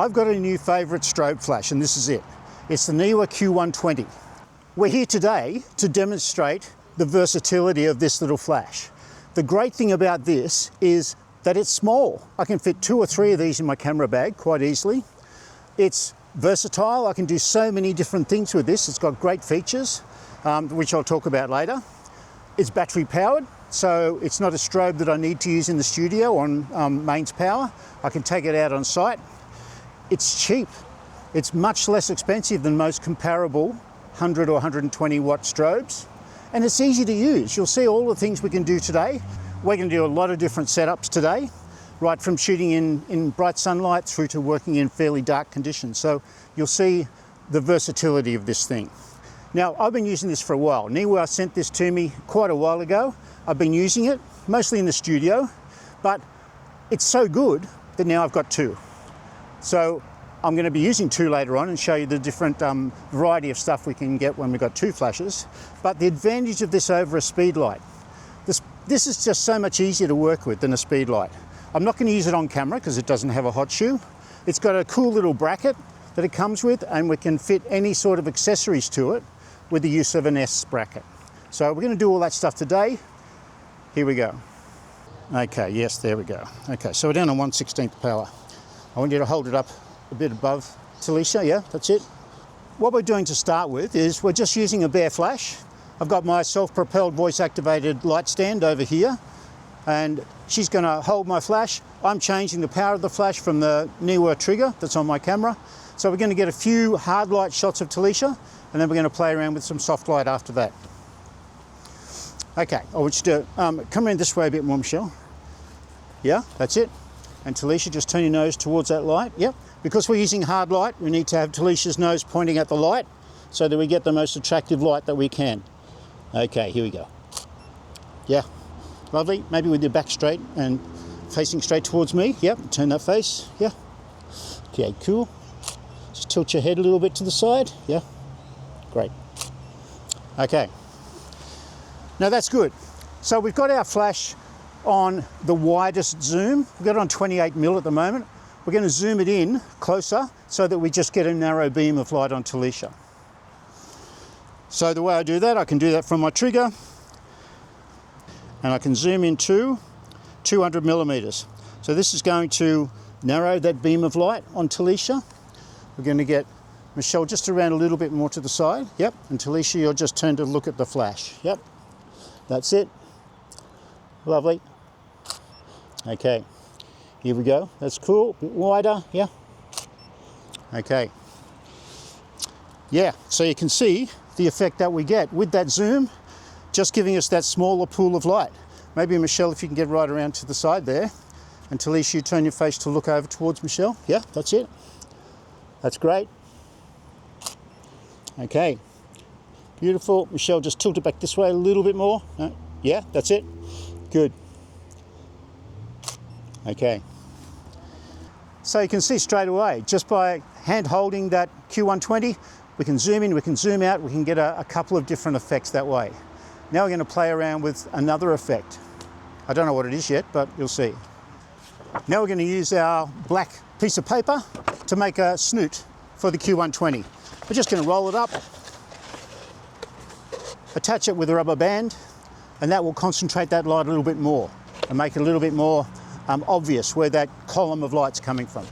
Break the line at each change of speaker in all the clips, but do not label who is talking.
I've got a new favourite strobe flash, and this is it. It's the Neewer Q120. We're here today to demonstrate the versatility of this little flash. The great thing about this is that it's small. I can fit 2 or 3 of these in my camera bag quite easily. It's versatile. I can do so many different things with this. It's got great features, which I'll talk about later. It's battery powered, so it's not a strobe that I need to use in the studio on mains power. I can take it out on site. It's cheap. It's much less expensive than most comparable 100 or 120 watt strobes. And it's easy to use. You'll see all the things we can do today. We're going to do a lot of different setups today, right from shooting in bright sunlight through to working in fairly dark conditions. So you'll see the versatility of this thing. Now, I've been using this for a while. Neewer sent this to me quite a while ago. I've been using it, mostly in the studio, but it's so good that now I've got 2. So I'm going to be using 2 later on and show you the different variety of stuff we can get when we've got 2 flashes. But the advantage of this over a speed light, this is just so much easier to work with than a speed light. I'm not going to use it on camera because it doesn't have a hot shoe. It's got a cool little bracket that it comes with, and we can fit any sort of accessories to it with the use of an S bracket. So we're going to do all that stuff today. Here we go. Okay, yes, there we go. Okay, so we're down on 1/16 power. I want you to hold it up a bit above Talisha, yeah, that's it. What we're doing to start with is we're just using a bare flash. I've got my self-propelled voice-activated light stand over here, and she's going to hold my flash. I'm changing the power of the flash from the Neewer trigger that's on my camera. So we're going to get a few hard light shots of Talisha, and then we're going to play around with some soft light after that. Okay, I want you to come around this way a bit more, Michelle. Yeah, that's it. And Talisha, just turn your nose towards that light. Yep. Because we're using hard light, we need to have Talisha's nose pointing at the light so that we get the most attractive light that we can. Okay, here we go. Yeah, lovely. Maybe with your back straight and facing straight towards me. Yep, turn that face. Yeah. Okay, cool. Just tilt your head a little bit to the side. Yeah, great. Okay. Now that's good. So we've got our flash on the widest zoom. We've got it on 28mm at the moment. We're going to zoom it in closer so that we just get a narrow beam of light on Talisha. So the way I do that, I can do that from my trigger, and I can zoom in to 200mm. So this is going to narrow that beam of light on Talisha. We're going to get Michelle just around a little bit more to the side. Yep, and Talisha, you'll just turn to look at the flash. Yep, that's it. Lovely. Okay, here we go. That's cool. A bit wider, yeah. Okay. Yeah, so you can see the effect that we get with that zoom, just giving us that smaller pool of light. Maybe Michelle, if you can get right around to the side there, and Talisha, you turn your face to look over towards Michelle. Yeah, that's it. That's great. Okay. Beautiful. Michelle, just tilt it back this way a little bit more. Yeah, that's it. Good. Okay. So you can see straight away, just by hand holding that Q120, we can zoom in, we can zoom out, we can get a couple of different effects that way. Now we're going to play around with another effect. I don't know what it is yet, but you'll see. Now we're going to use our black piece of paper to make a snoot for the Q120. We're just going to roll it up, attach it with a rubber band, and that will concentrate that light a little bit more and make it a little bit more obvious where that column of light's coming from.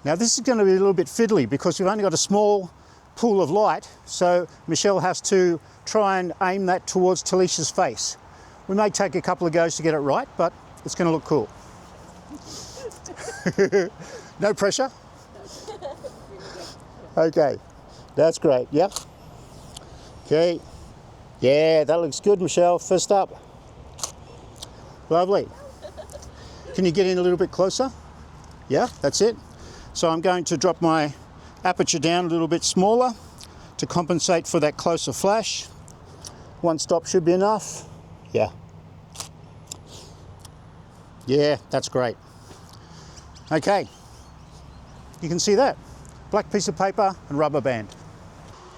Now this is going to be a little bit fiddly because we've only got a small pool of light, so Michelle has to try and aim that towards Talisha's face. We may take a couple of goes to get it right, but it's going to look cool. No pressure. Okay, that's great. Yep. Okay. Yeah, that looks good, Michelle. First up. Lovely. Can you get in a little bit closer? Yeah, that's it. So I'm going to drop my aperture down a little bit smaller to compensate for that closer flash. 1 stop should be enough. Yeah. Yeah, that's great. Okay. You can see that. Black piece of paper and rubber band.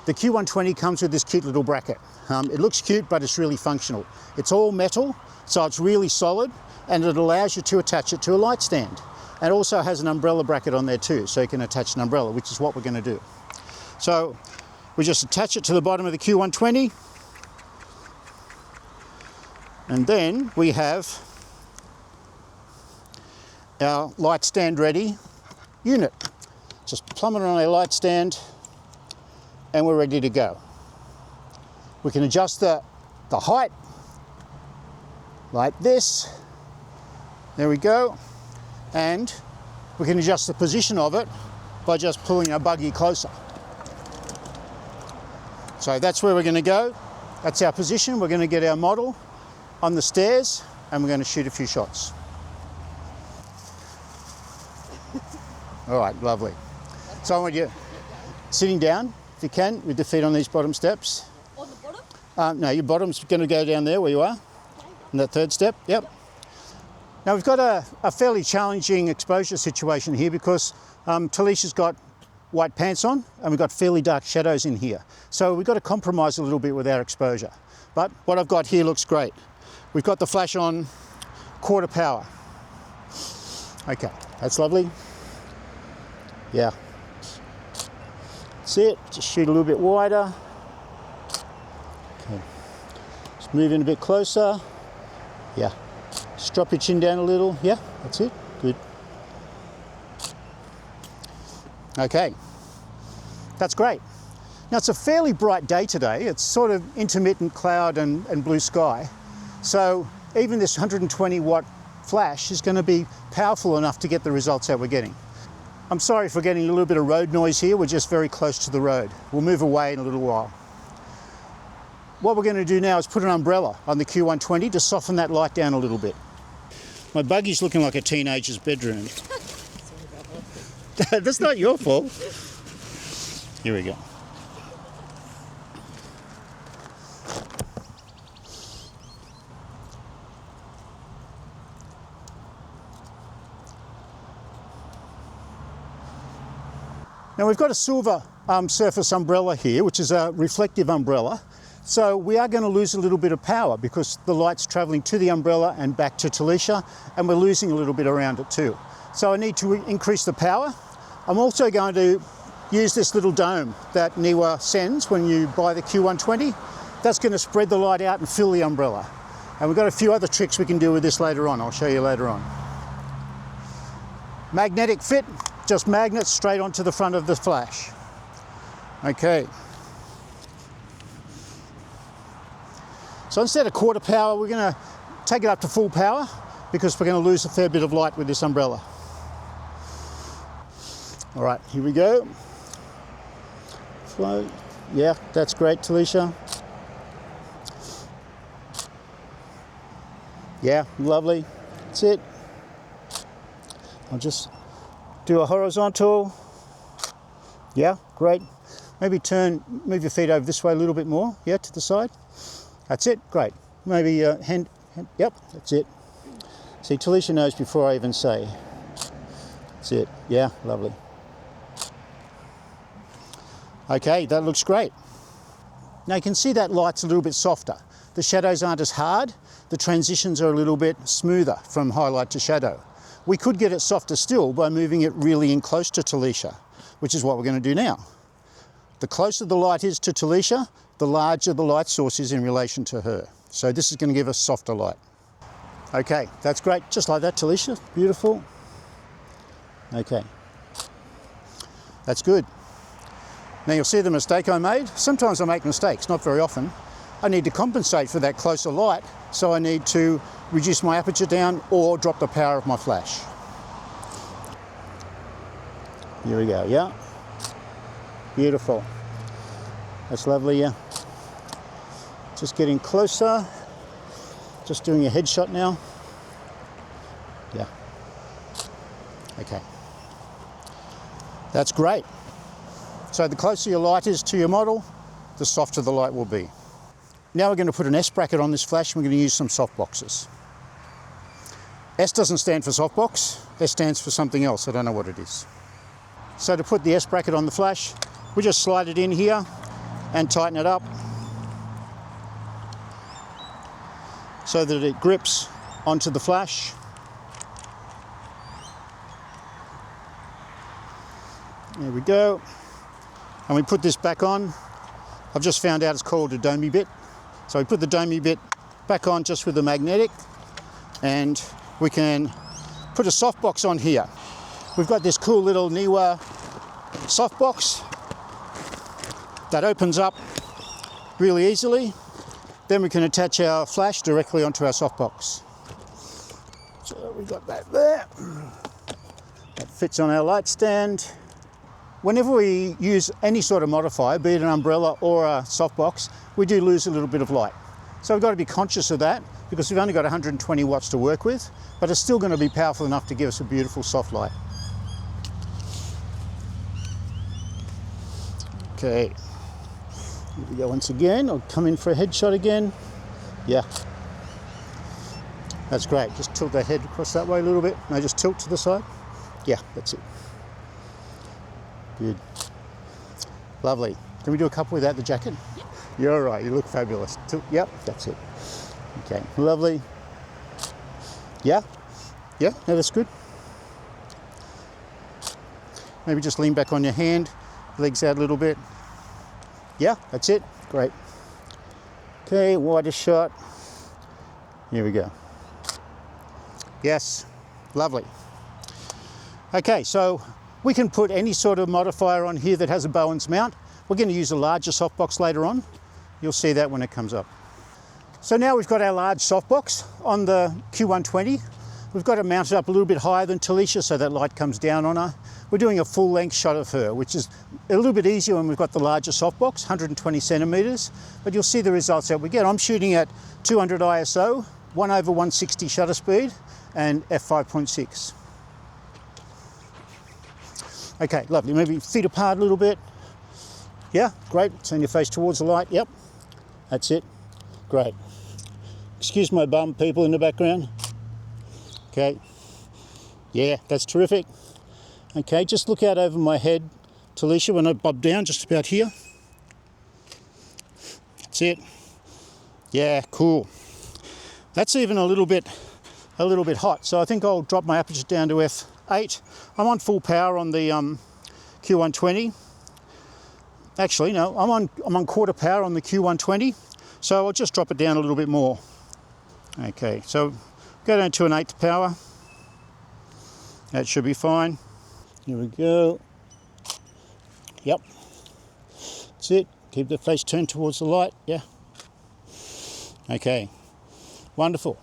The Q120 comes with this cute little bracket. It looks cute, but it's really functional. It's all metal, so it's really solid, and it allows you to attach it to a light stand. and also has an umbrella bracket on there too, so you can attach an umbrella, which is what we're going to do. So we just attach it to the bottom of the Q120, and then we have our light stand ready unit. Just plumb it on a light stand and we're ready to go. We can adjust the height like this. There we go. And we can adjust the position of it by just pulling our buggy closer. So that's where we're going to go. That's our position. We're going to get our model on the stairs and we're going to shoot a few shots. All right, lovely. So I want you sitting down, if you can, with the feet on these bottom steps.
On the bottom?
No, your bottom's going to go down there where you are, in that third step, yep. Now we've got a fairly challenging exposure situation here because Talisha's got white pants on and we've got fairly dark shadows in here. So we've got to compromise a little bit with our exposure. But what I've got here looks great. We've got the flash on quarter power. Okay, that's lovely. Yeah, that's it. Just shoot a little bit wider. Okay, just move in a bit closer. Yeah, just drop your chin down a little. Yeah, that's it. Good. Okay, that's great. Now it's a fairly bright day today. It's sort of intermittent cloud and blue sky. So even this 120 watt flash is going to be powerful enough to get the results that we're getting. I'm sorry for getting a little bit of road noise here. We're just very close to the road. We'll move away in a little while. What we're going to do now is put an umbrella on the Q120 to soften that light down a little bit. My buggy's looking like a teenager's bedroom. That's not your fault. Here we go. Now we've got a silver surface umbrella here, which is a reflective umbrella. So we are going to lose a little bit of power because the light's travelling to the umbrella and back to Talisha, and we're losing a little bit around it too. So I need to increase the power. I'm also going to use this little dome that Neewer sends when you buy the Q120. That's going to spread the light out and fill the umbrella. And we've got a few other tricks we can do with this later on. I'll show you later on. Magnetic fit. Just magnets straight onto the front of the flash. Okay. So instead of quarter power, we're going to take it up to full power because we're going to lose a fair bit of light with this umbrella. All right, here we go. Flow. Yeah, that's great, Talisha. Yeah, lovely. That's it. I'll just do a horizontal. Yeah, great. Maybe move your feet over this way a little bit more. Yeah, to the side. That's it, great. Maybe hand, yep, that's it. See, Talisha knows before I even say. That's it, yeah, lovely. Okay, that looks great. Now you can see that light's a little bit softer. The shadows aren't as hard. The transitions are a little bit smoother from highlight to shadow. We could get it softer still by moving it really in close to Talisha, which is what we're going to do now. The closer the light is to Talisha, the larger the light source is in relation to her. So this is going to give us softer light. Okay, that's great. Just like that, Talisha. Beautiful. Okay. That's good. Now you'll see the mistake I made. Sometimes I make mistakes, not very often. I need to compensate for that closer light, so I need to reduce my aperture down or drop the power of my flash. Here we go, yeah. Beautiful. That's lovely, yeah. Just getting closer. Just doing a headshot now. Yeah. Okay. That's great. So the closer your light is to your model, the softer the light will be. Now we're going to put an S bracket on this flash and we're going to use some softboxes. S doesn't stand for softbox, S stands for something else, I don't know what it is. So to put the S bracket on the flash, we just slide it in here and tighten it up so that it grips onto the flash. There we go. And we put this back on. I've just found out it's called a domey bit. So we put the domey bit back on just with the magnetic, and we can put a softbox on here. We've got this cool little Neewer softbox that opens up really easily. Then we can attach our flash directly onto our softbox. So we've got that there. That fits on our light stand. Whenever we use any sort of modifier, be it an umbrella or a softbox, we do lose a little bit of light. So we've got to be conscious of that, because we've only got 120 watts to work with, but it's still going to be powerful enough to give us a beautiful soft light. Okay, here we go once again. I'll come in for a headshot again. Yeah, that's great. Just tilt that head across that way a little bit. No, just tilt to the side. Yeah, that's it. Good. Lovely. Can we do a couple without the jacket? Yep. You're right, you look fabulous. Yep, that's it. Okay, lovely. Yeah, yeah, no, that's good. Maybe just lean back on your hand, legs out a little bit. Yeah, that's it, great. Okay, wider shot. Here we go. Yes, lovely. Okay, so we can put any sort of modifier on here that has a Bowens mount. We're going to use a larger softbox later on. You'll see that when it comes up. So now we've got our large softbox on the Q120. We've got it mounted up a little bit higher than Talisha so that light comes down on her. We're doing a full length shot of her, which is a little bit easier when we've got the larger softbox, 120 centimeters, but you'll see the results that we get. I'm shooting at 200 ISO, 1/160 shutter speed, and f5.6. Okay, lovely. Maybe feet apart a little bit. Yeah, great. Turn your face towards the light. Yep, that's it. Great. Excuse my bum, people in the background. Okay. Yeah, that's terrific. Okay, just look out over my head, Talisha, when I bob down, just about here. That's it. Yeah, cool. That's even a little bit hot. So I think I'll drop my aperture down to f8. I'm on full power on the Q120. Actually, no, I'm on quarter power on the Q120. So I'll just drop it down a little bit more. Okay, so go down to an 1/8 power. That should be fine. Here we go. Yep. That's it. Keep the face turned towards the light. Yeah. Okay. Wonderful.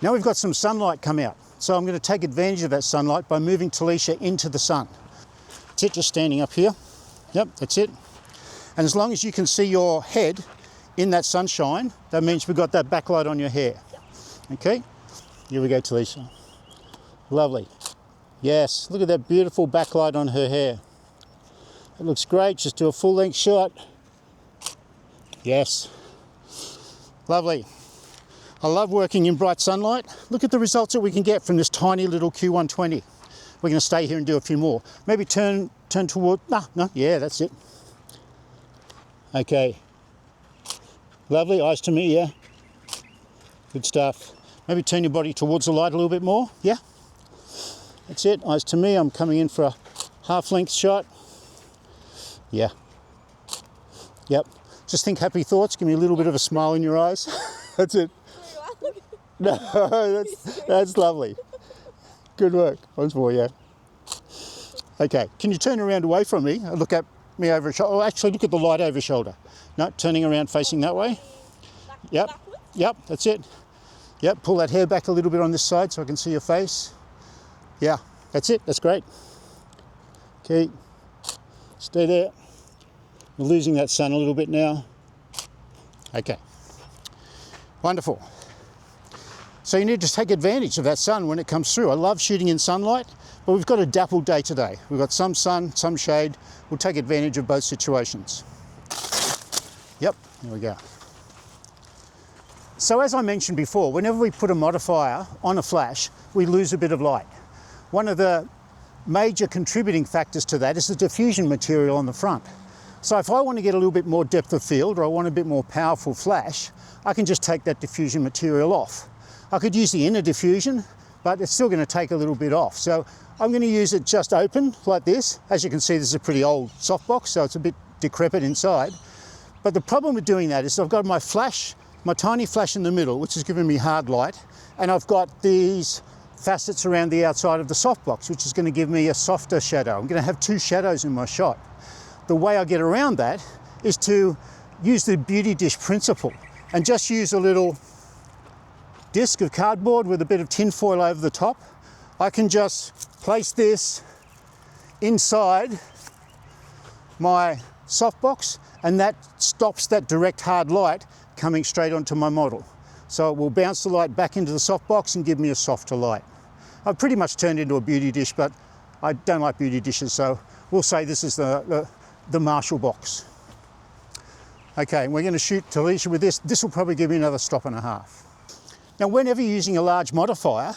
Now we've got some sunlight come out. So I'm going to take advantage of that sunlight by moving Talisha into the sun. That's it, just standing up here. Yep, that's it. And as long as you can see your head in that sunshine, that means we've got that backlight on your hair. Okay, here we go, Talisha. Lovely. Yes, look at that beautiful backlight on her hair. It looks great. Just do a full length shot. Yes. Lovely. I love working in bright sunlight. Look at the results that we can get from this tiny little Q120. We're going to stay here and do a few more. Maybe turn toward, no, yeah, that's it. Okay. Lovely, eyes to me, yeah. Good stuff. Maybe turn your body towards the light a little bit more, yeah. That's it, eyes to me. I'm coming in for a half-length shot. Yeah. Yep. Just think happy thoughts. Give me a little bit of a smile in your eyes. That's it. No, that's lovely. Good work. Once more, yeah. Okay, can you turn around away from me and look at me over a shoulder? Oh, actually, look at the light over shoulder. No, turning around facing that way. Yep, yep, that's it. Yep, pull that hair back a little bit on this side so I can see your face. Yeah, that's it, that's great. Okay, stay there. We're losing that sun a little bit now. Okay, wonderful. So you need to take advantage of that sun when it comes through. I love shooting in sunlight, but we've got a dappled day today. We've got some sun, some shade. We'll take advantage of both situations. Yep, there we go. So as I mentioned before, whenever we put a modifier on a flash, we lose a bit of light. One of the major contributing factors to that is the diffusion material on the front. So if I want to get a little bit more depth of field, or I want a bit more powerful flash, I can just take that diffusion material off. I could use the inner diffusion, but it's still going to take a little bit off. So I'm going to use it just open like this. As you can see, this is a pretty old softbox, so it's a bit decrepit inside. But the problem with doing that is I've got my flash, my tiny flash in the middle, which is giving me hard light, and I've got these facets around the outside of the softbox, which is going to give me a softer shadow. I'm going to have two shadows in my shot. The way I get around that is to use the beauty dish principle and just use a little disc of cardboard with a bit of tin foil over the top. I can just place this inside my softbox, and that stops that direct hard light coming straight onto my model. So it will bounce the light back into the softbox and give me a softer light. I've pretty much turned into a beauty dish, but I don't like beauty dishes, so we'll say this is the Marshall box. Okay, we're going to shoot Talisha with this. This will probably give me another stop and a half. Now, whenever you're using a large modifier,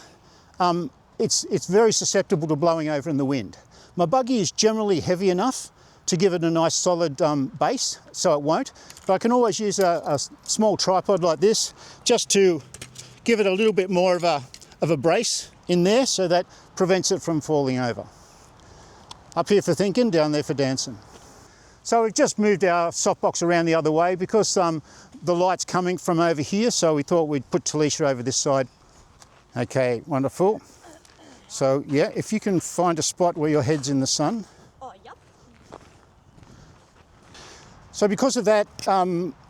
it's very susceptible to blowing over in the wind. My buggy is generally heavy enough to give it a nice solid base, so it won't. But I can always use a small tripod like this just to give it a little bit more of a brace in there, so that prevents it from falling over. Up here for thinking, down there for dancing. So we've just moved our softbox around the other way because the light's coming from over here, so we thought we'd put Talisha over this side. Okay, wonderful. So yeah, if you can find a spot where your head's in the sun.
Oh, yep.
So because of that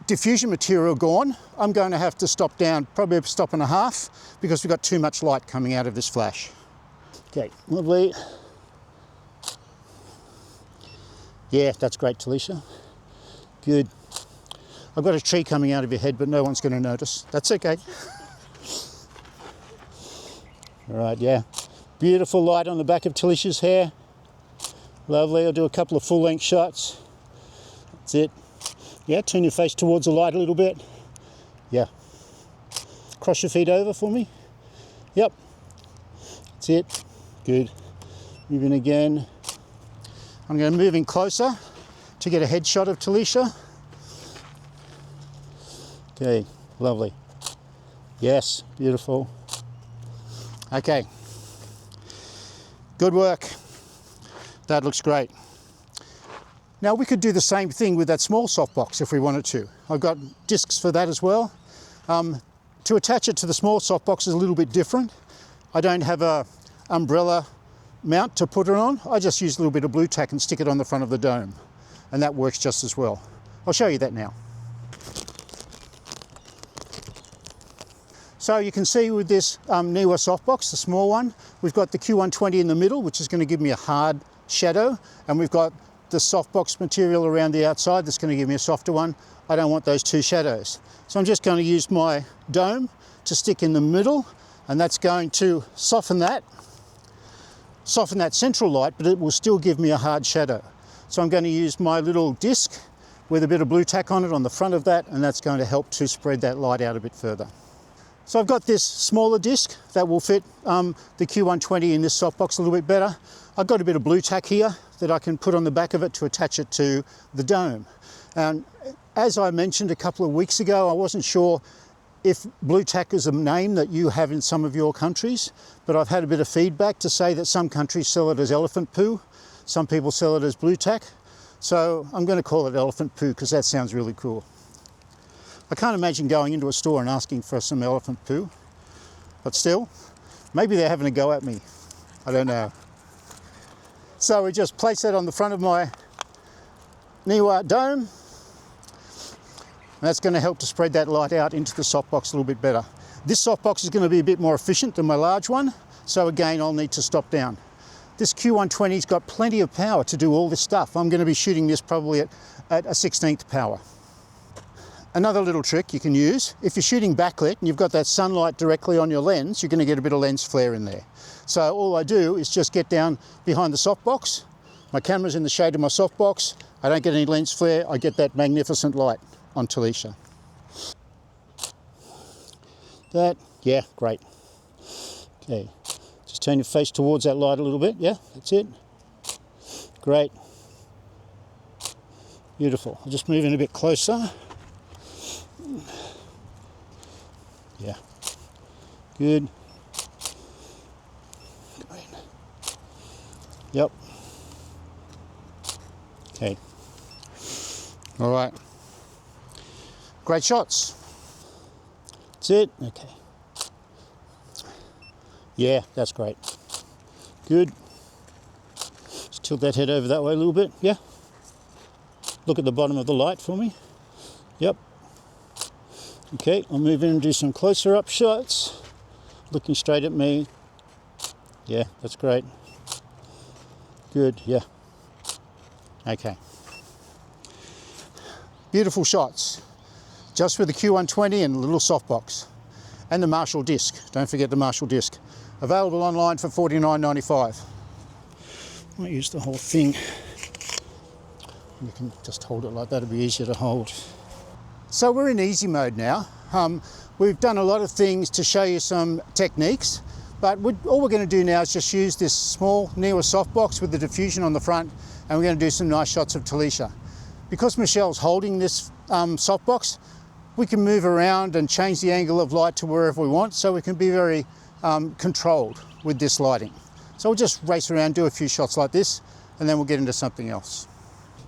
diffusion material gone, I'm going to have to stop down, probably a stop and a half, because we've got too much light coming out of this flash. Okay, lovely. Yeah, that's great, Talisha. Good. I've got a tree coming out of your head, but no one's going to notice. That's okay. All right, yeah. Beautiful light on the back of Talisha's hair. Lovely. I'll do a couple of full-length shots. That's it. Yeah, turn your face towards the light a little bit. Yeah. Cross your feet over for me. Yep. That's it. Good. Moving again. I'm going to move in closer to get a headshot of Talisha. Okay, lovely. Yes, beautiful. Okay. Good work. That looks great. Now we could do the same thing with that small softbox if we wanted to. I've got discs for that as well. To attach it to the small softbox is a little bit different. I don't have a umbrella mount to put it on. I just use a little bit of blue tack and stick it on the front of the dome, and that works just as well. I'll show you that now. So you can see with this Neewer softbox, the small one, we've got the Q120 in the middle, which is going to give me a hard shadow, and we've got the softbox material around the outside that's going to give me a softer one. I don't want those two shadows. So I'm just going to use my dome to stick in the middle, and that's going to soften that central light, but it will still give me a hard shadow. So I'm going to use my little disc with a bit of blue tack on it on the front of that, and that's going to help to spread that light out a bit further. So I've got this smaller disc that will fit the Q120 in this softbox a little bit better. I've got a bit of blue tack here that I can put on the back of it to attach it to the dome. And as I mentioned a couple of weeks ago, I wasn't sure if blue tack is a name that you have in some of your countries, but I've had a bit of feedback to say that some countries sell it as elephant poo, some people sell it as blue tack. So I'm going to call it elephant poo because that sounds really cool. I can't imagine going into a store and asking for some elephant poo, but still, maybe they're having a go at me. I don't know. So we just place that on the front of my Neewer dome, and that's going to help to spread that light out into the softbox a little bit better. This softbox is going to be a bit more efficient than my large one, so again I'll need to stop down. This Q120's got plenty of power to do all this stuff. I'm going to be shooting this probably at a 16th power. Another little trick you can use, if you're shooting backlit and you've got that sunlight directly on your lens, you're going to get a bit of lens flare in there. So all I do is just get down behind the softbox, my camera's in the shade of my softbox, I don't get any lens flare, I get that magnificent light on Talisha. That, yeah, great. Okay, just turn your face towards that light a little bit, yeah, that's it. Great. Beautiful. I'll just move in a bit closer. Yeah, good. Great. Yep. Okay. All right. Great shots. That's it. Okay. Yeah, that's great. Good. Just tilt that head over that way a little bit. Yeah. Look at the bottom of the light for me. Yep. Okay, I'll move in and do some closer up shots. Looking straight at me. Yeah, that's great. Good, yeah. Okay. Beautiful shots. Just with the Q120 and a little softbox. And the Marshall disc. Don't forget the Marshall disc. Available online for $49.95. I might use the whole thing. You can just hold it like that, it'll be easier to hold. So we're in easy mode now. We've done a lot of things to show you some techniques, but all we're going to do now is just use this small Neewer softbox with the diffusion on the front, and we're going to do some nice shots of Talisha. Because Michelle's holding this softbox, we can move around and change the angle of light to wherever we want, so we can be very controlled with this lighting. So we'll just race around, do a few shots like this, and then we'll get into something else.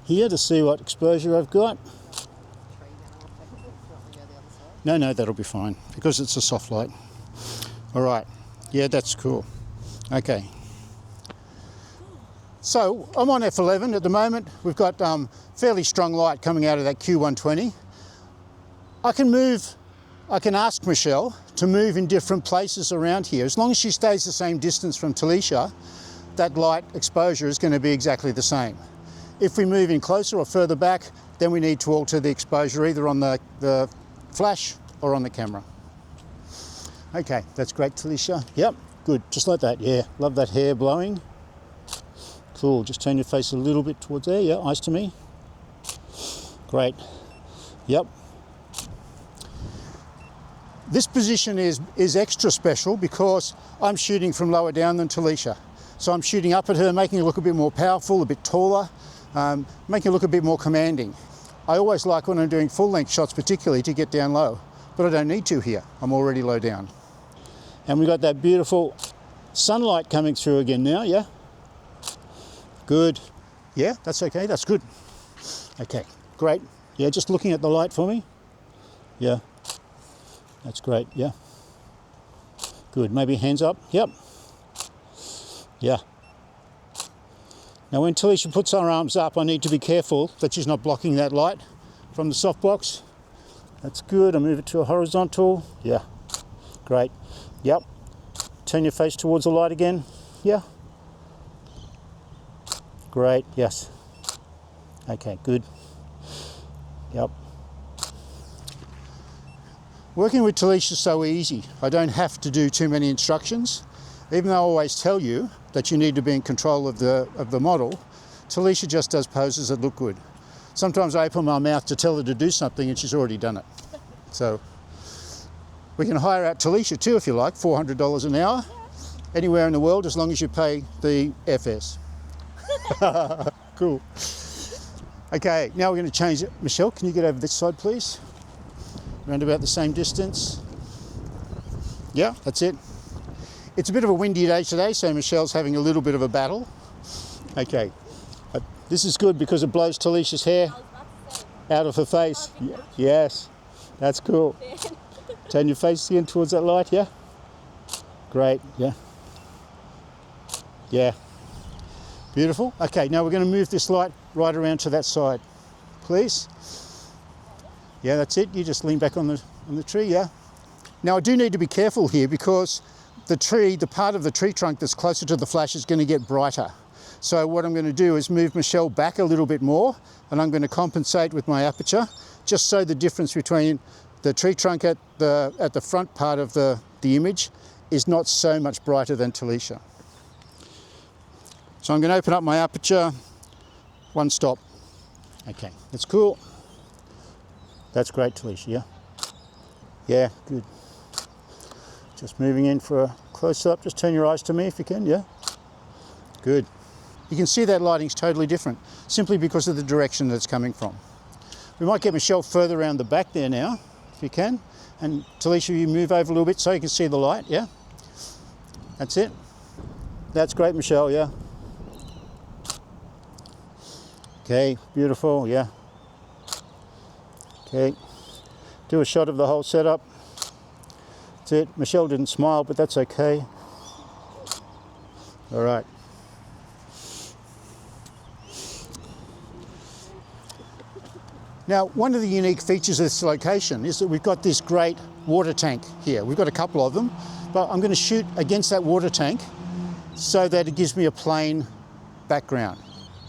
Here to see what exposure I've got. No, that'll be fine, because it's a soft light. All right, yeah, that's cool. Okay. So I'm on F11 at the moment. We've got fairly strong light coming out of that Q120. I can ask Michelle to move in different places around here. As long as she stays the same distance from Talisha, that light exposure is going to be exactly the same. If we move in closer or further back, then we need to alter the exposure either on the flash or on the camera. Okay, that's great, Talisha. Yep, good, just like that, yeah. Love that hair blowing. Cool, just turn your face a little bit towards there, yeah, eyes to me. Great, yep. This position is extra special because I'm shooting from lower down than Talisha. So I'm shooting up at her, making her look a bit more powerful, a bit taller, making her look a bit more commanding. I always like when I'm doing full length shots particularly to get down low, but I don't need to here. I'm already low down. And we've got that beautiful sunlight coming through again now, yeah? Good. Yeah, that's okay, that's good. Okay, great. Yeah, just looking at the light for me. Yeah, that's great, yeah. Good, maybe hands up, yep. Yeah. Now when Talisha puts her arms up, I need to be careful that she's not blocking that light from the softbox. That's good, I move it to a horizontal. Yeah, great. Yep. Turn your face towards the light again. Yeah. Great, yes. Okay, good. Yep. Working with Talisha is so easy. I don't have to do too many instructions. Even though I always tell you that you need to be in control of the model, Talisha just does poses that look good. Sometimes I open my mouth to tell her to do something and she's already done it. So we can hire out Talisha too if you like, $400 an hour, anywhere in the world as long as you pay the FS. Cool. Okay, now we're going to change it. Michelle, can you get over this side please? Around about the same distance. Yeah, that's it. It's a bit of a windy day today, so Michelle's having a little bit of a battle. Okay, this is good because it blows Talisha's hair out of her face. Yes, that's cool. Turn your face again towards that light, yeah? Great, yeah. Yeah. Beautiful. Okay, now we're going to move this light right around to that side, please. Yeah, that's it. You just lean back on the tree, yeah? Now I do need to be careful here because the part of the tree trunk that's closer to the flash is going to get brighter. So what I'm going to do is move Michelle back a little bit more, and I'm going to compensate with my aperture, just so the difference between the tree trunk at the front part of the image is not so much brighter than Talisha. So I'm going to open up my aperture, one stop. Okay, that's cool. That's great, Talisha, yeah? Yeah, good. Just moving in for a close-up. Just turn your eyes to me if you can, yeah? Good. You can see that lighting's totally different, simply because of the direction that it's coming from. We might get Michelle further around the back there now, if you can. And Talisha, you move over a little bit so you can see the light, yeah? That's it. That's great, Michelle, yeah? Okay, beautiful, yeah. Okay, do a shot of the whole setup. That's it. Michelle didn't smile, but that's okay. All right. Now, one of the unique features of this location is that we've got this great water tank here. We've got a couple of them, but I'm going to shoot against that water tank so that it gives me a plain background,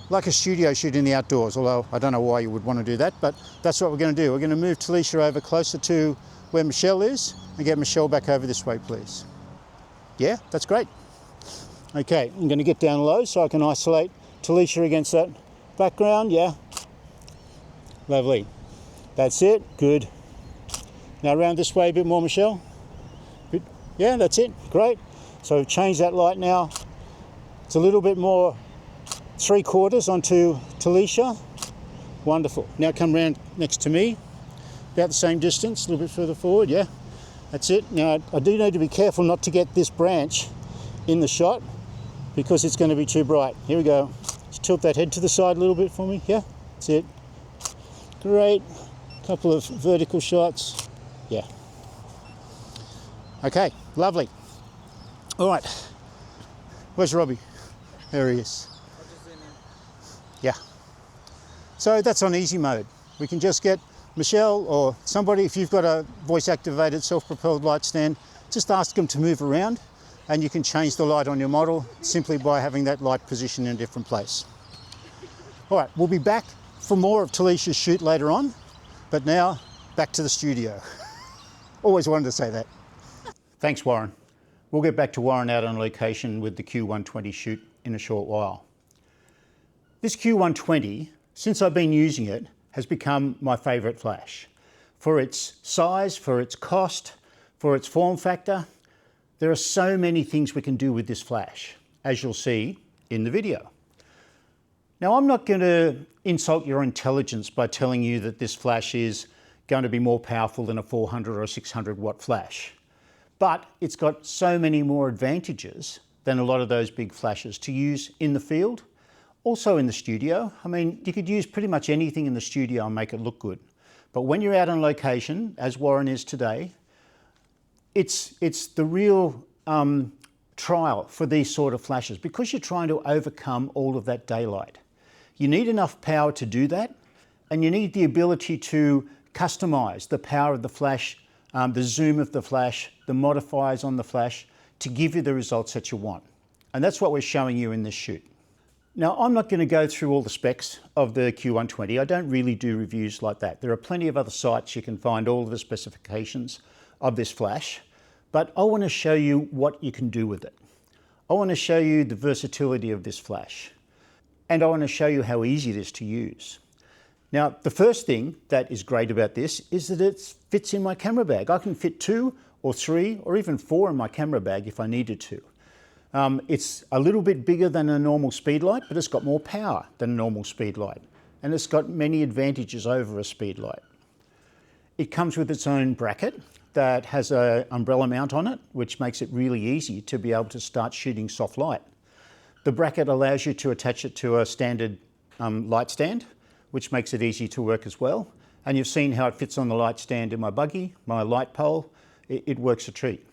like a studio shoot in the outdoors, although I don't know why you would want to do that, but that's what we're going to do. We're going to move Talisha over closer to where Michelle is and get Michelle back over this way, please. Yeah, that's great. Okay, I'm going to get down low so I can isolate Talisha against that background, yeah. Lovely. That's it, good. Now around this way a bit more, Michelle. Yeah, that's it, great. So change that light now. It's a little bit more 3/4 onto Talisha. Wonderful. Now come round next to me, about the same distance, a little bit further forward, yeah. That's it. Now I do need to be careful not to get this branch in the shot because it's going to be too bright. Here we go. Just tilt that head to the side a little bit for me, yeah. That's it. Great. Couple of vertical shots. Yeah. Okay, lovely. All right. Where's Robbie? There he is. Yeah. So that's on easy mode. We can just get Michelle or somebody, if you've got a voice activated self-propelled light stand, just ask them to move around and you can change the light on your model simply by having that light positioned in a different place. All right, we'll be back for more of Talisha's shoot later on, but now back to the studio. Always wanted to say that. Thanks, Warren. We'll get back to Warren out on location with the Q120 shoot in a short while. This Q120, since I've been using it, has become my favourite flash. For its size, for its cost, for its form factor, there are so many things we can do with this flash, as you'll see in the video. Now, I'm not going to insult your intelligence by telling you that this flash is going to be more powerful than a 400 or 600 watt flash, but it's got so many more advantages than a lot of those big flashes to use in the field, also in the studio. I mean, you could use pretty much anything in the studio and make it look good. But when you're out on location, as Warren is today, it's the real trial for these sort of flashes because you're trying to overcome all of that daylight. You need enough power to do that, and you need the ability to customize the power of the flash, the zoom of the flash, the modifiers on the flash to give you the results that you want. And that's what we're showing you in this shoot. Now, I'm not going to go through all the specs of the Q120. I don't really do reviews like that. There are plenty of other sites you can find all of the specifications of this flash, but I want to show you what you can do with it. I want to show you the versatility of this flash, and I want to show you how easy it is to use. Now, the first thing that is great about this is that it fits in my camera bag. I can fit 2 or 3 or even 4 in my camera bag if I needed to. It's a little bit bigger than a normal speed light, but it's got more power than a normal speed light, and it's got many advantages over a speed light. It comes with its own bracket that has an umbrella mount on it, which makes it really easy to be able to start shooting soft light. The bracket allows you to attach it to a standard light stand, which makes it easy to work as well. And you've seen how it fits on the light stand in my buggy, my light pole. It works a treat.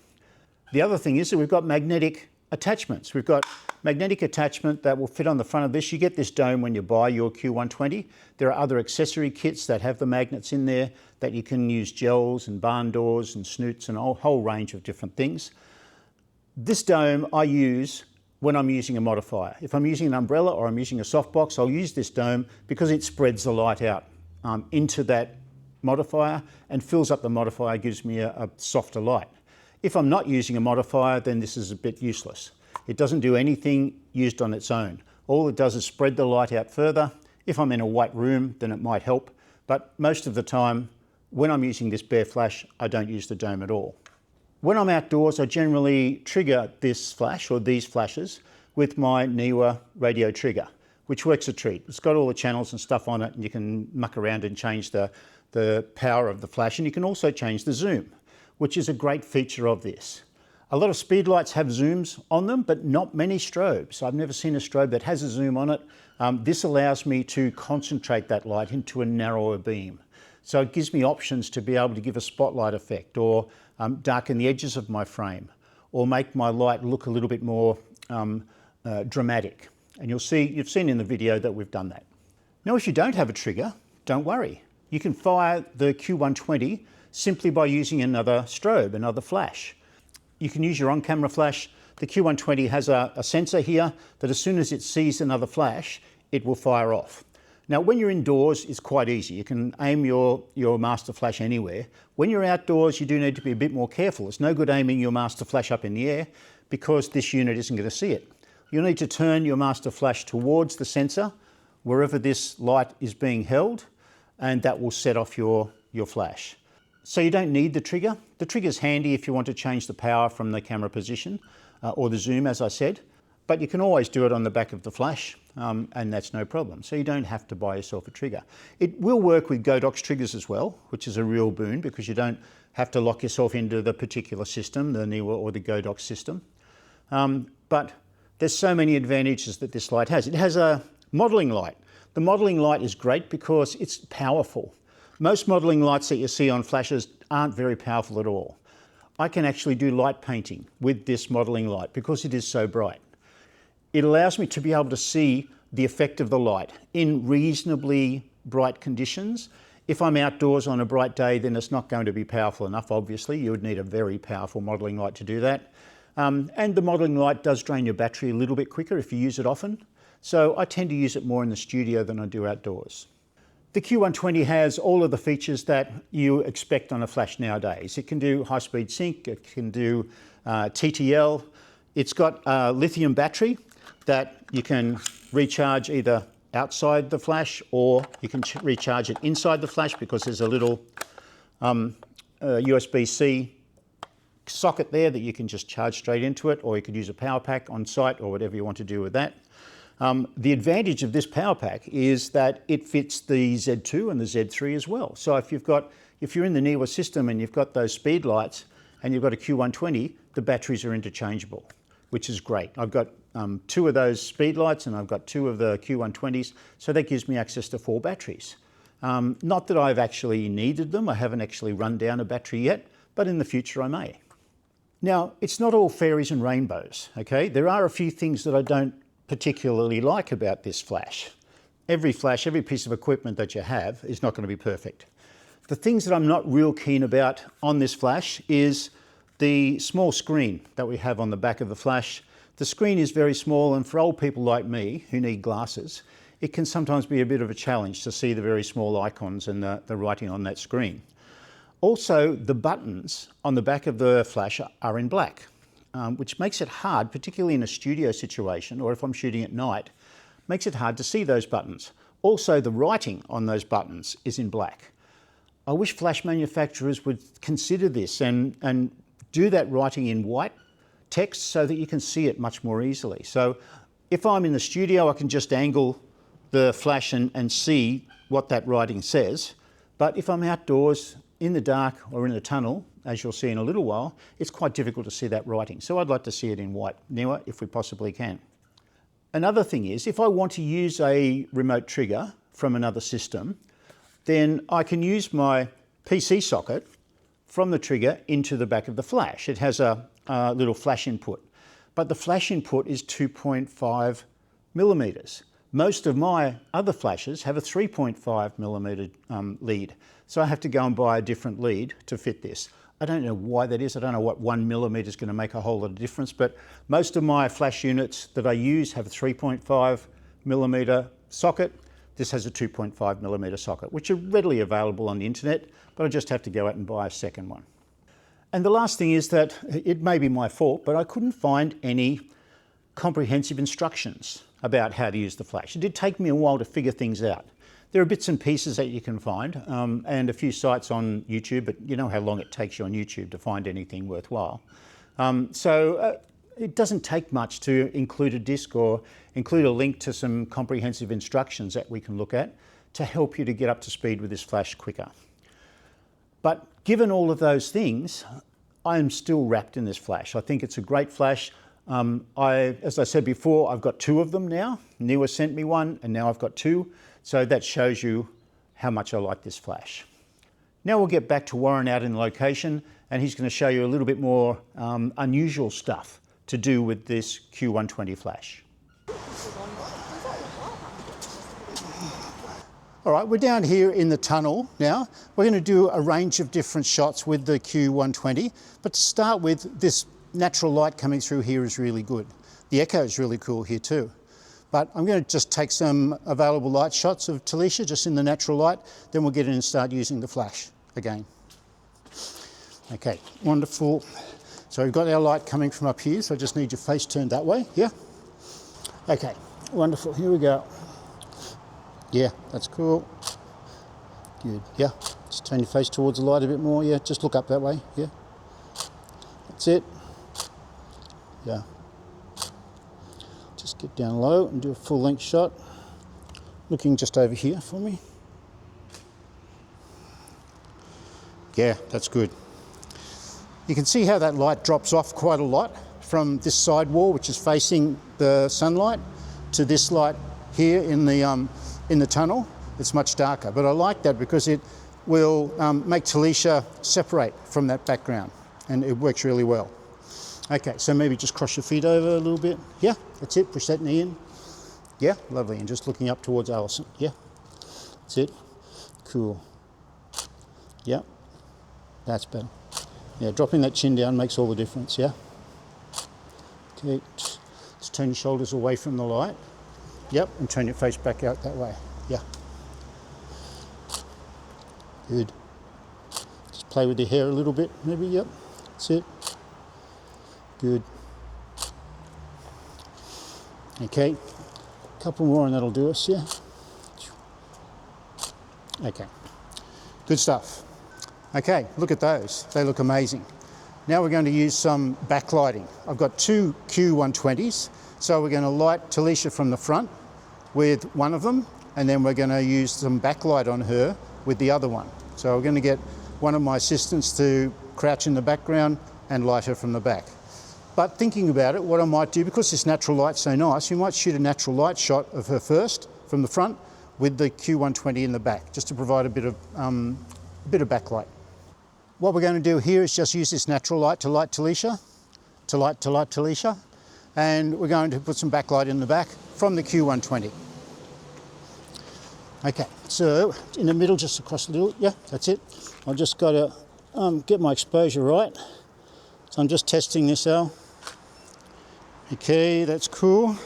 The other thing is that we've got magnetic attachments. We've got magnetic attachment that will fit on the front of this. You get this dome when you buy your Q120. There are other accessory kits that have the magnets in there that you can use gels and barn doors and snoots and a whole range of different things. This dome I use when I'm using a modifier. If I'm using an umbrella or I'm using a softbox, I'll use this dome because it spreads the light out into that modifier and fills up the modifier, gives me a softer light. If I'm not using a modifier, then this is a bit useless. It doesn't do anything used on its own. All it does is spread the light out further. If I'm in a white room, then it might help. But most of the time, when I'm using this bare flash, I don't use the dome at all. When I'm outdoors, I generally trigger this flash or these flashes with my Neewer radio trigger, which works a treat. It's got all the channels and stuff on it, and you can muck around and change the power of the flash, and you can also change the zoom, which is a great feature of this. A lot of speed lights have zooms on them, but not many strobes. I've never seen a strobe that has a zoom on it. This allows me to concentrate that light into a narrower beam. So it gives me options to be able to give a spotlight effect, or darken the edges of my frame, or make my light look a little bit more dramatic. And you've seen in the video that we've done that. Now, if you don't have a trigger, don't worry. You can fire the Q120 simply by using another strobe, another flash. You can use your on-camera flash. The Q120 has a sensor here that as soon as it sees another flash, it will fire off. Now, when you're indoors, it's quite easy. You can aim your master flash anywhere. When you're outdoors, you do need to be a bit more careful. It's no good aiming your master flash up in the air because this unit isn't going to see it. You'll need to turn your master flash towards the sensor, wherever this light is being held, and that will set off your flash. So you don't need the trigger. The trigger's handy if you want to change the power from the camera position or the zoom, as I said, but you can always do it on the back of the flash, and that's no problem. So you don't have to buy yourself a trigger. It will work with Godox triggers as well, which is a real boon because you don't have to lock yourself into the particular system, the Neewer or the Godox system. But there's so many advantages that this light has. It has a modelling light. The modelling light is great because it's powerful. Most modelling lights that you see on flashes aren't very powerful at all. I can actually do light painting with this modelling light because it is so bright. It allows me to be able to see the effect of the light in reasonably bright conditions. If I'm outdoors on a bright day, then it's not going to be powerful enough, obviously. You would need a very powerful modelling light to do that. And the modelling light does drain your battery a little bit quicker if you use it often. So I tend to use it more in the studio than I do outdoors. The Q120 has all of the features that you expect on a flash nowadays. It can do high-speed sync, it can do TTL. It's got a lithium battery that you can recharge either outside the flash or you can recharge it inside the flash because there's a little USB-C socket there that you can just charge straight into it, or you could use a power pack on site or whatever you want to do with that. The advantage of this power pack is that it fits the Z2 and the Z3 as well. So if you're in the Neewer system and you've got those speed lights and you've got a Q120, the batteries are interchangeable, which is great. I've got 2 of those speed lights and I've got 2 of the Q120s, so that gives me access to 4 batteries. Not that I've actually needed them. I haven't actually run down a battery yet, but in the future I may. Now, it's not all fairies and rainbows, okay? There are a few things that I don't particularly like about this flash. Every piece of equipment that you have is not going to be perfect. The things that I'm not real keen about on this flash is the small screen that we have on the back of the flash. The screen is very small, and for old people like me who need glasses, it can sometimes be a bit of a challenge to see the very small icons and the writing on that screen. Also, the buttons on the back of the flash are in black. Which makes it hard, particularly in a studio situation or if I'm shooting at night, makes it hard to see those buttons. Also, the writing on those buttons is in black. I wish flash manufacturers would consider this and do that writing in white text so that you can see it much more easily. So if I'm in the studio, I can just angle the flash and see what that writing says. But if I'm outdoors, in the dark or in a tunnel, as you'll see in a little while, it's quite difficult to see that writing. So I'd like to see it in white Neewer if we possibly can. Another thing is, if I want to use a remote trigger from another system, then I can use my PC socket from the trigger into the back of the flash. It has a little flash input, but the flash input is 2.5 millimeters. Most of my other flashes have a 3.5 millimeter lead. So I have to go and buy a different lead to fit this. I don't know why that is. I don't know what 1 millimeter is going to make a whole lot of difference, but most of my flash units that I use have a 3.5 millimeter socket. This has a 2.5 millimeter socket, which are readily available on the internet, but I just have to go out and buy a second one. And the last thing is that it may be my fault, but I couldn't find any comprehensive instructions about how to use the flash. It did take me a while to figure things out. There are bits and pieces that you can find and a few sites on YouTube, but you know how long it takes you on YouTube to find anything worthwhile. It doesn't take much to include a disc or include a link to some comprehensive instructions that we can look at to help you to get up to speed with this flash quicker. But given all of those things, I am still wrapped in this flash. I think it's a great flash. As I said before, I've got two of them now. Neewer sent me one and now I've got two. So that shows you how much I like this flash. Now we'll get back to Warren out in location and he's going to show you a little bit more unusual stuff to do with this Q120 flash. All right, we're down here in the tunnel now. We're going to do a range of different shots with the Q120, but to start with, this natural light coming through here is really good. The echo is really cool here too. But I'm going to just take some available light shots of Talisha just in the natural light, then we'll get in and start using the flash again. Okay, wonderful. So we've got our light coming from up here, so I just need your face turned that way, yeah? Okay, wonderful, here we go. Yeah, that's cool. Good, yeah. Just turn your face towards the light a bit more, yeah. Just look up that way, yeah. That's it. Yeah. Just get down low and do a full length shot. Looking just over here for me. Yeah, that's good. You can see how that light drops off quite a lot from this side wall, which is facing the sunlight, to this light here in the tunnel. It's much darker, but I like that because it will make Talisha separate from that background and it works really well. Okay, so maybe just cross your feet over a little bit. Yeah, that's it, push that knee in. Yeah, lovely, and just looking up towards Alison. Yeah, that's it, cool. Yeah, that's better. Yeah, dropping that chin down makes all the difference, yeah? Okay, just turn your shoulders away from the light. Yep, and turn your face back out that way. Yeah. Good. Just play with your hair a little bit, maybe. Yep. That's it. Good. Okay. A couple more and that'll do us, yeah? Okay. Good stuff. Okay, look at those. They look amazing. Now we're going to use some backlighting. I've got two Q120s, so we're going to light Talisha from the front with one of them, and then we're going to use some backlight on her with the other one. So we're going to get one of my assistants to crouch in the background and light her from the back. But thinking about it, what I might do, because this natural light's so nice, we might shoot a natural light shot of her first from the front with the Q120 in the back, just to provide a bit of backlight. What we're going to do here is just use this natural light to light Talisha, and we're going to put some backlight in the back from the Q120. Okay, so in the middle, just across the little, yeah, that's it. I've just got to get my exposure right. So I'm just testing this out. Okay, that's cool.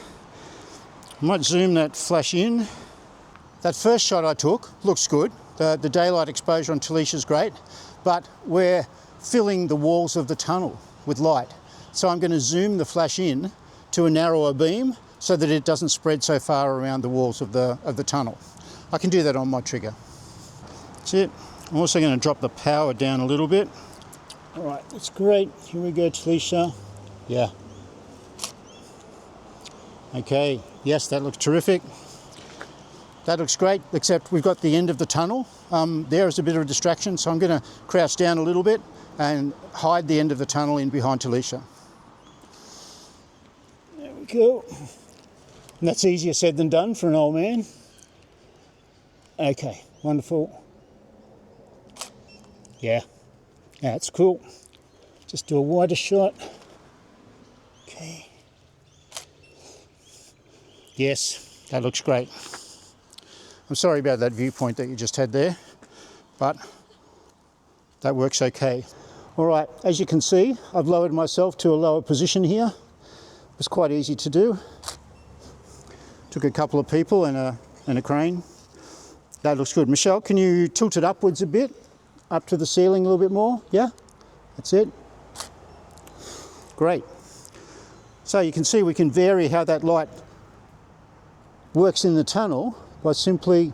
I might zoom that flash in. That first shot I took looks good. The daylight exposure on Talisha's great, but we're filling the walls of the tunnel with light. So I'm going to zoom the flash in to a narrower beam so that it doesn't spread so far around the walls of the tunnel. I can do that on my trigger. That's it. I'm also going to drop the power down a little bit. All right, that's great. Here we go, Talisha. Yeah. Okay, yes, that looks terrific. That looks great, except we've got the end of the tunnel. There is a bit of a distraction, so I'm going to crouch down a little bit and hide the end of the tunnel in behind Talisha. There we go. And that's easier said than done for an old man. Okay, wonderful. Yeah, that's cool. Just do a wider shot. Okay. Yes, that looks great. I'm sorry about that viewpoint that you just had there, but that works okay. All right, as you can see, I've lowered myself to a lower position here. It was quite easy to do. Took a couple of people and a crane. That looks good. Michelle, can you tilt it upwards a bit, up to the ceiling a little bit more? Yeah, that's it. Great. So you can see we can vary how that light works in the tunnel by simply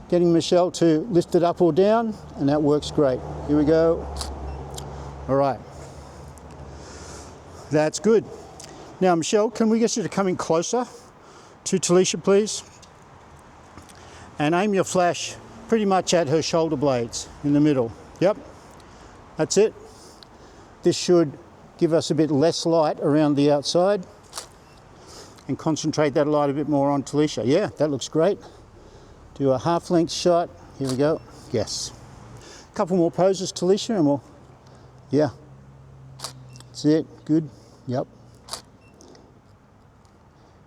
getting Michelle to lift it up or down, and that works great. Here we go. All right. That's good. Now, Michelle, can we get you to come in closer to Talisha, please? And aim your flash pretty much at her shoulder blades in the middle. Yep, that's it. This should give us a bit less light around the outside and concentrate that light a bit more on Talisha. Yeah, that looks great. Do a half length shot. Here we go. Yes. A couple more poses, Talisha, and we'll, yeah. That's it. Good. Yep.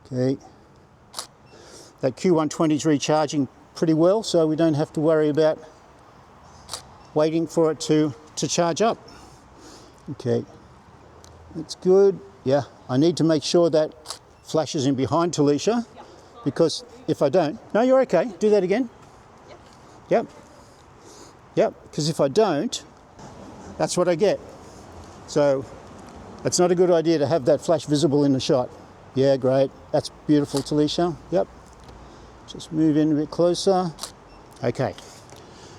Okay. That Q120 is recharging pretty well, so we don't have to worry about waiting for it to charge up. Okay. That's good. Yeah. I need to make sure that flashes in behind Talisha, because if I don't, no, you're okay. Do that again. Yep. Yep. Because if I don't, that's what I get. So it's not a good idea to have that flash visible in the shot. Yeah, great. That's beautiful, Talisha. Yep. Just move in a bit closer. Okay.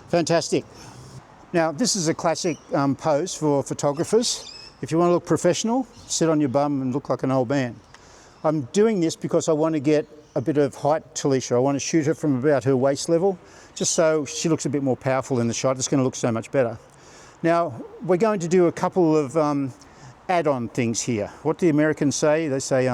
Fantastic. Now, this is a classic pose for photographers. If you want to look professional, sit on your bum and look like an old man. I'm doing this because I want to get a bit of height to Talisha. I want to shoot her from about her waist level, just so she looks a bit more powerful in the shot. It's going to look so much better. Now, we're going to do a couple of add-on things here. What do the Americans say? They say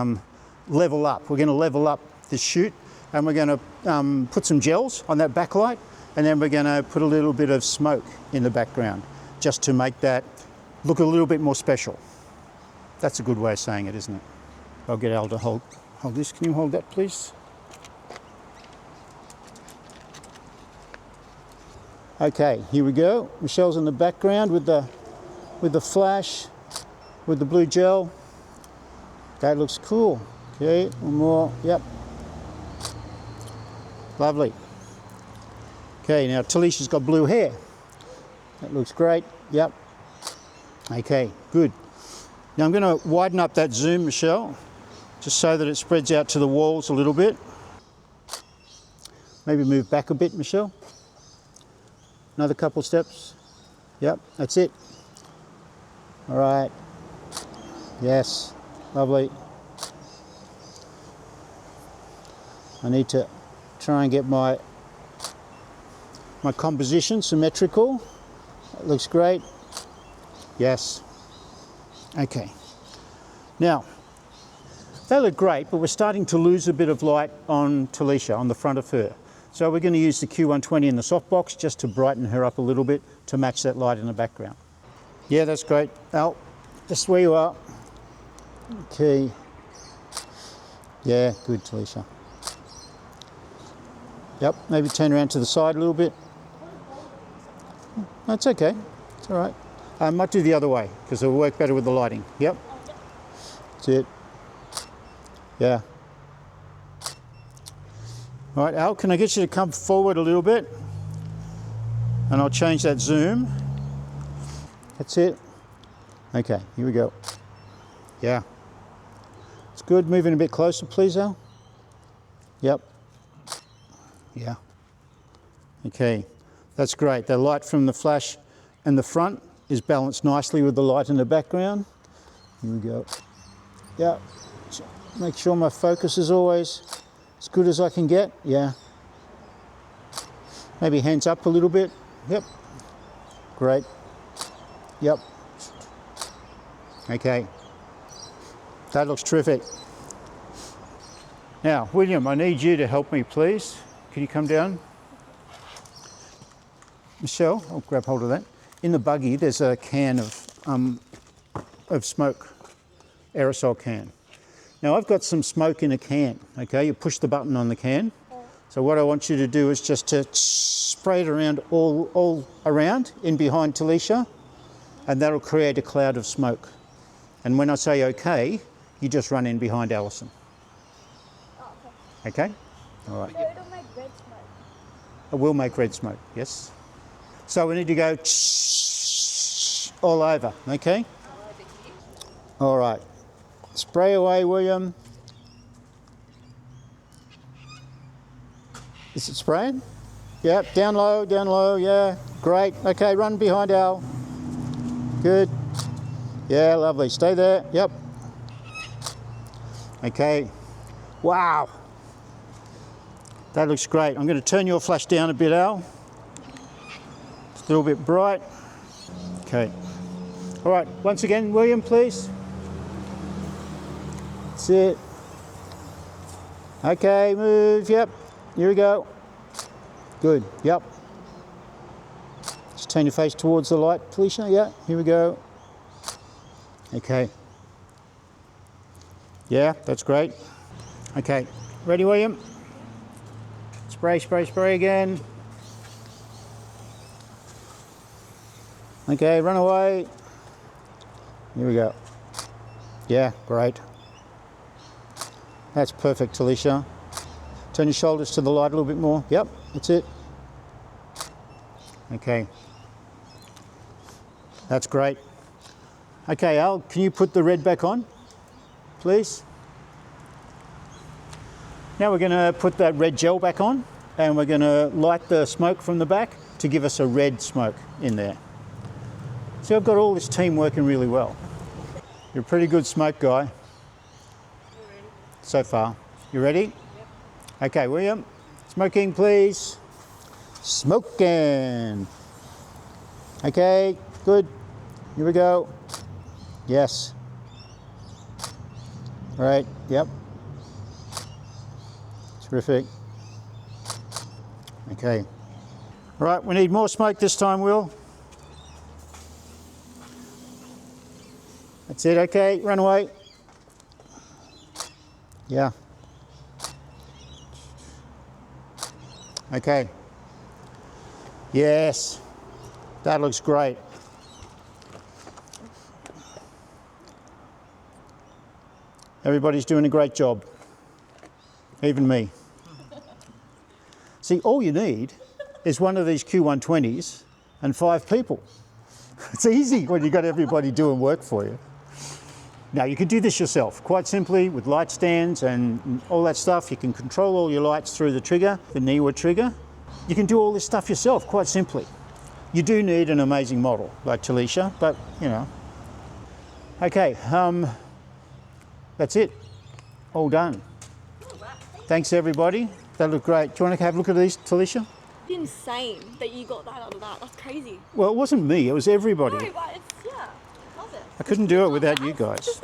level up. We're going to level up this shoot, and we're going to put some gels on that backlight, and then we're going to put a little bit of smoke in the background, just to make that look a little bit more special. That's a good way of saying it, isn't it? I'll get Al to hold this. Can you hold that, please? Okay, here we go. Michelle's in the background with the flash, with the blue gel. That looks cool. Okay, one more. Yep. Lovely. Okay, now Talisha's got blue hair. That looks great. Yep. Okay, good. Now I'm going to widen up that zoom, Michelle, just so that it spreads out to the walls a little bit. Maybe move back a bit, Michelle. Another couple steps. Yep, that's it. All right. Yes, lovely. I need to try and get my composition symmetrical. That looks great. Yes. Okay. Now, they look great, but we're starting to lose a bit of light on Talisha, on the front of her. So we're going to use the Q120 in the softbox just to brighten her up a little bit to match that light in the background. Yeah, that's great. Al, just where you are. Okay. Yeah, good, Talisha. Yep, maybe turn around to the side a little bit. That's okay. It's all right. I might do the other way because it'll work better with the lighting. Yep. That's it. Yeah. All right, Al, can I get you to come forward a little bit? And I'll change that zoom. That's it. Okay, here we go. Yeah. It's good. Moving a bit closer, please, Al. Yep. Yeah. Okay, that's great. The light from the flash and the front is balanced nicely with the light in the background. Here we go. Yeah. Make sure my focus is always as good as I can get. Yeah. Maybe hands up a little bit. Yep. Great. Yep. Okay. That looks terrific. Now, William, I need you to help me, please. Can you come down? Michelle, I'll grab hold of that. In the buggy, there's a can of smoke, aerosol can. Now, I've got some smoke in a can, okay? You push the button on the can. So what I want you to do is just to spray it around all around, in behind Talisha, and that'll create a cloud of smoke. And when I say okay, you just run in behind Alison.
Oh, okay.
Okay? All right.
So it'll make red smoke.
It will make red smoke, yes. So we need to go all over, okay? All right. Spray away, William. Is it spraying? Yep, down low, yeah. Great. Okay, run behind Al. Good. Yeah, lovely. Stay there. Yep. Okay. Wow. That looks great. I'm going to turn your flash down a bit, Al. It's a little bit bright. Okay. All right, once again, William, please. That's it. Okay, move, yep. Here we go. Good, yep. Just turn your face towards the light, Felicia, yeah, here we go. Okay. Yeah, that's great. Okay, ready, William? Spray, spray, spray again. Okay, run away. Here we go. Yeah, great. That's perfect, Talisha. Turn your shoulders to the light a little bit more. Yep, that's it. Okay. That's great. Okay, Al, can you put the red back on, please? Now we're going to put that red gel back on, and we're going to light the smoke from the back to give us a red smoke in there. So I've got all this team working really well. You're a pretty good smoke guy so far. You ready? Yep. Okay, William, smoking please. Smoking. Okay, good. Here we go. Yes. All right, yep. Terrific. Okay. All right, we need more smoke this time, Will. That's it, okay, run away. Yeah. Okay. Yes, that looks great. Everybody's doing a great job, even me. See, all you need is one of these Q120s and 5 people. It's easy when you've got everybody doing work for you. Now you can do this yourself, quite simply with light stands and all that stuff. You can control all your lights through the trigger, the Neewer trigger. You can do all this stuff yourself, quite simply. You do need an amazing model like Talisha, but you know. Okay, that's it, all done. Thanks everybody, that looked great. Do you want to have a look at these, Talisha?
Insane that you got that out of that. That's crazy.
Well, it wasn't me, it was everybody.
No, but it's, yeah, love it.
I couldn't do it without you guys.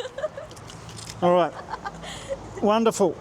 All right, wonderful.